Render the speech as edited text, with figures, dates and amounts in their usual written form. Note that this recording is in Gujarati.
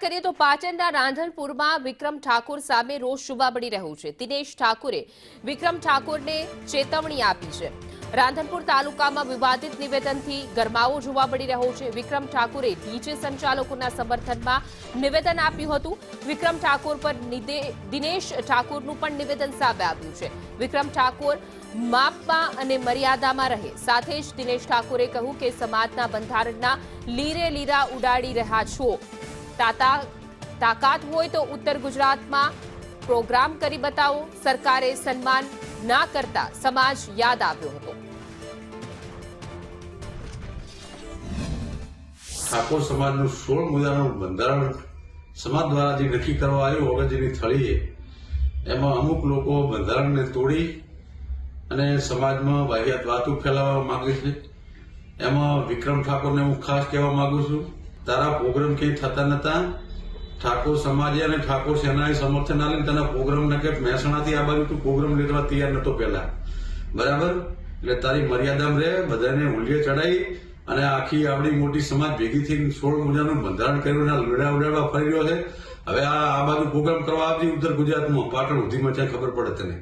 કરીએ તો પાટણના રાંધણપુરમાં વિક્રમ ઠાકોર સામે રોષ જોવા મળી રહ્યો છે। દિનેશ ઠાકોરે વિક્રમ ઠાકોરને ચેતવણી આપી છે। રાંધણપુર તાલુકામાં વિવાદિત નિવેદનથી ગરમાવો જોવા મળી રહ્યો છે। વિક્રમ ઠાકોરે ડીજે સંચાલકોના સમર્થનમાં નિવેદન આપ્યું હતું। વિક્રમ ઠાકોર પર દિનેશ ઠાકોરનું પણ નિવેદન સામે આવ્યું છે। વિક્રમ ઠાકોર માપમાં અને મર્યાદામાં રહે, સાથે જ દિનેશ ઠાકોરે કહ્યું કે સમાજના બંધારણના લીરે લીરા ઉડાડી રહ્યા છો। તાકાત હોય તો ઉત્તર ગુજરાતમાં પ્રોગ્રામ કરી બતાવો। સરકારે સન્માન ના કરતા સમાજ યાદ આવ્યો હતો। ઠાકોર સમાજનું 16 મુદ્દાનું બંધારણ સમાજ દ્વારા જે નક્કી કરવા આવ્યું અગત્યની થળી એમાં અમુક લોકો બંધારણને તોડી અને સમાજમાં વાહિયાત વાતો ફેલાવવા માંગે છે। એમાં વિક્રમ ઠાકોરને હું ખાસ કહેવા માંગુ છું, તારા પ્રોગ્રામ ક્યાંય થતા નતા। ઠાકોર સમાજે અને ઠાકોર સેનાએ સમર્થન આપ્યું તેના પ્રોગ્રામ કે મહેસાણાથી આ બાજુ તું પ્રોગ્રામ લેવા તૈયાર નતો પહેલા, બરાબર? એટલે તારી મર્યાદામાં રહે, બધાને હુલિયે ચડાઈ અને આખી આવડી મોટી સમાજ ભેગી થઈને 16 મુદ્દાનું બંધારણ કર્યું, લડા ઉડાડવા ફરી રહ્યો છે। હવે આ બાજુ પ્રોગ્રામ કરવા આવતી ઉત્તર ગુજરાતમાં પાટણ સુધીમાં ક્યાં ખબર પડે તને?